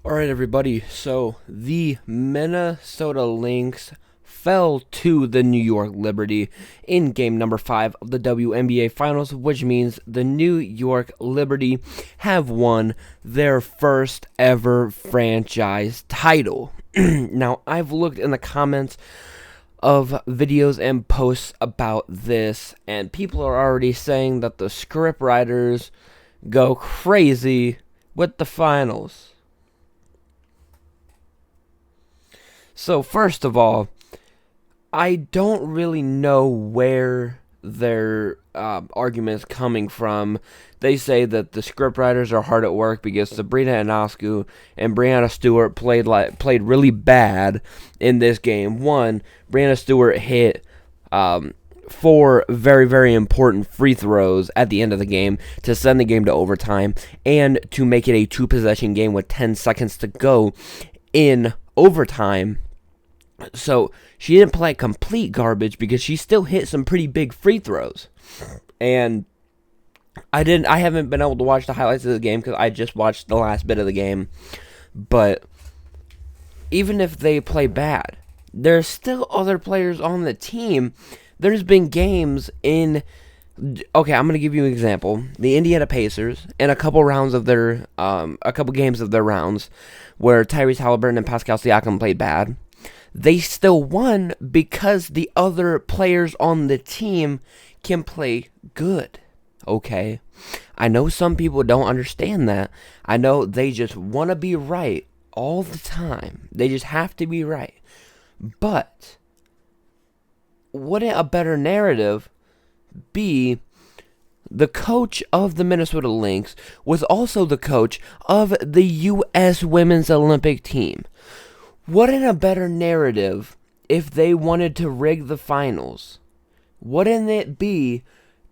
All right, everybody. So the Minnesota Lynx fell to the New York Liberty in game number 5 of the WNBA Finals, which means the New York Liberty have won their first ever franchise title. Now, I've looked in the comments of videos and posts about this, and people are already saying that the script writers go crazy with the finals. So, first of all, I don't really know where their argument is coming from. They say that the scriptwriters are hard at work because Sabrina Ionescu and Brianna Stewart played really bad in this game. One, Brianna Stewart hit 4 very, very important free throws at the end of the game to send the game to overtime and to make it a 2-possession game with 10 seconds to go in overtime. So she didn't play complete garbage because she still hit some pretty big free throws. And I haven't been able to watch the highlights of the game because I just watched the last bit of the game. But even if they play bad, there's still other players on the team. There's been games in... Okay, I'm going to give you an example. The Indiana Pacers, in a couple games of their rounds, where Tyrese Halliburton and Pascal Siakam played bad, they still won because the other players on the team can play good. Okay? I know some people don't understand that. I know they just want to be right all the time. They just have to be right. But wouldn't a better narrative be the coach of the Minnesota Lynx was also the coach of the U.S. Women's Olympic team? Wouldn't a better narrative, if they wanted to rig the finals, wouldn't it be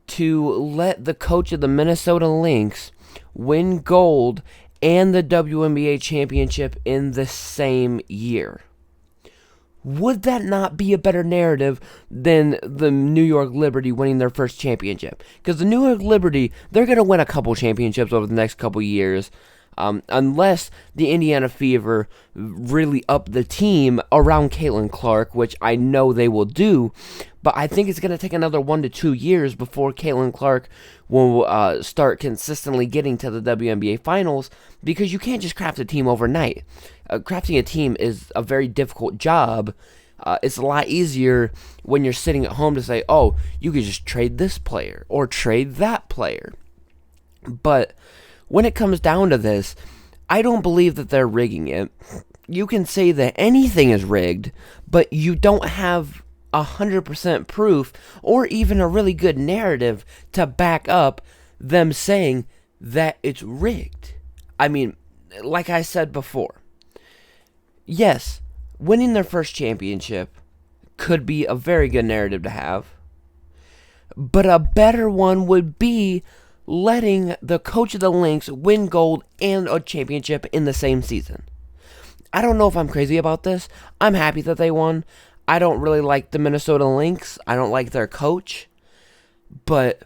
to let the coach of the Minnesota Lynx win gold and the WNBA championship in the same year? Would that not be a better narrative than the New York Liberty winning their first championship? Because the New York Liberty, they're going to win a couple championships over the next couple years, unless the Indiana Fever really up the team around Caitlin Clark, which I know they will do. But I think it's going to take another 1 to 2 years before Caitlin Clark will start consistently getting to the WNBA Finals, because you can't just craft a team overnight. Crafting a team is a very difficult job. It's a lot easier when you're sitting at home to say, oh, you could just trade this player or trade that player. But when it comes down to this, I don't believe that they're rigging it. You can say that anything is rigged, but you don't have 100% proof or even a really good narrative to back up them saying that it's rigged. I mean, like I said before, yes, winning their first championship could be a very good narrative to have, but a better one would be letting the coach of the Lynx win gold and a championship in the same season. I don't know if I'm crazy about this. I'm happy that they won. I don't really like the Minnesota Lynx. I don't like their coach. But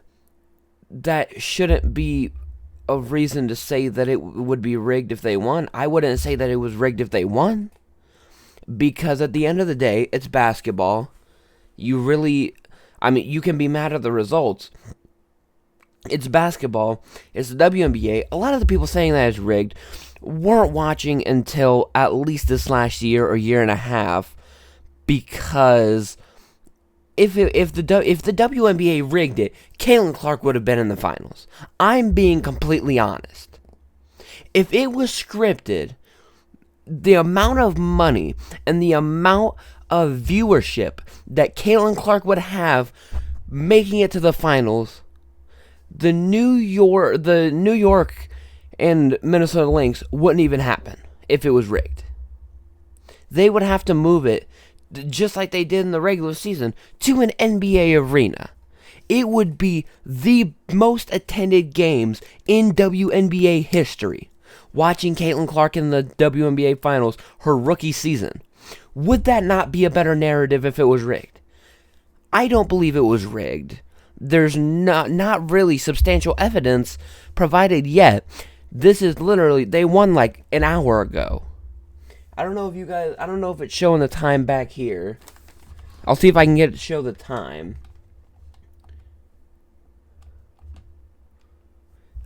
that shouldn't be a reason to say that it would be rigged if they won. I wouldn't say that it was rigged if they won. Because at the end of the day, it's basketball. You can be mad at the results. It's basketball. It's the WNBA. A lot of the people saying that it's rigged weren't watching until at least this last year or year and a half, because if the WNBA rigged it, Caitlin Clark would have been in the finals. I'm being completely honest. If it was scripted, the amount of money and the amount of viewership that Caitlin Clark would have making it to the finals, the New York and Minnesota Lynx wouldn't even happen if it was rigged. They would have to move it, just like they did in the regular season, to an NBA arena. It would be the most attended games in WNBA history, watching Caitlin Clark in the WNBA Finals, her rookie season. Would that not be a better narrative if it was rigged? I don't believe it was rigged. There's not really substantial evidence provided yet This is literally, they won like an hour ago. I don't know if it's showing the time back here. I'll see if I can get it to show the time.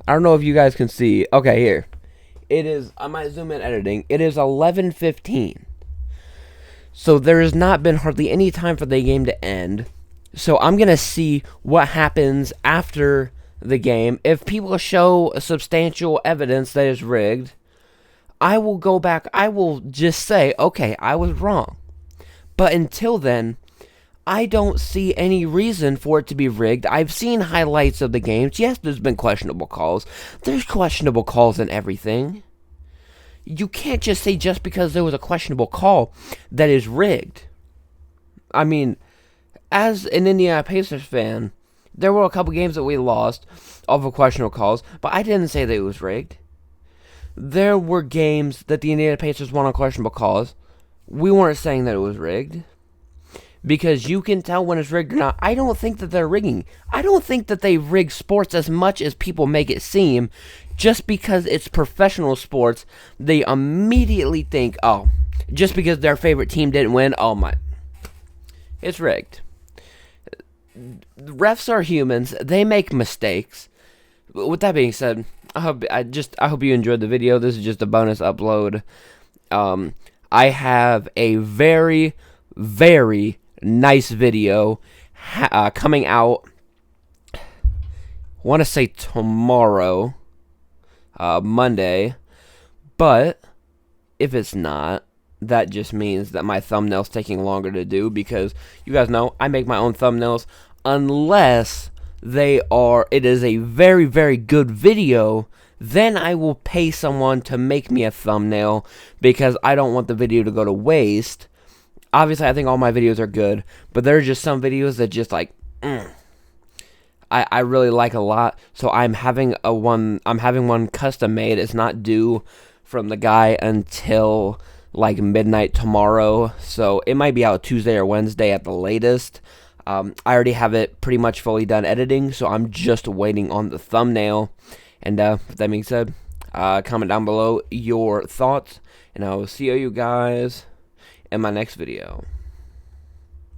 I don't know if you guys can see. Okay, here. It is, I might zoom in editing. It is 11:15. So there has not been hardly any time for the game to end. So I'm going to see what happens after the game. If people show substantial evidence that is rigged, I will go back. I will just say, okay, I was wrong. But until then, I don't see any reason for it to be rigged. I've seen highlights of the games. Yes, there's been questionable calls. There's questionable calls in everything. You can't just say just because there was a questionable call that is rigged. I mean, as an Indiana Pacers fan, there were a couple games that we lost over questionable calls, but I didn't say that it was rigged. There were games that the Indiana Pacers won on questionable calls. We weren't saying that it was rigged. Because you can tell when it's rigged or not. I don't think that they're rigging. I don't think that they rig sports as much as people make it seem. Just because it's professional sports, they immediately think, oh, just because their favorite team didn't win, oh my, it's rigged. Refs are humans. They make mistakes. With that being said, I hope you enjoyed the video. This is just a bonus upload. I have a very, very nice video coming out. I want to say tomorrow, Monday, but if it's not, that just means that my thumbnail's taking longer to do, because you guys know I make my own thumbnails unless it is a very, very good video. Then I will pay someone to make me a thumbnail, because I don't want the video to go to waste. Obviously, I think all my videos are good, but there are just some videos that just like, I really like a lot. So I'm having one custom made. It's not due from the guy until like midnight tomorrow, so it might be out Tuesday or Wednesday at the latest. I already have it pretty much fully done editing, so I'm just waiting on the thumbnail. And with that being said, comment down below your thoughts, and I will see you guys in my next video.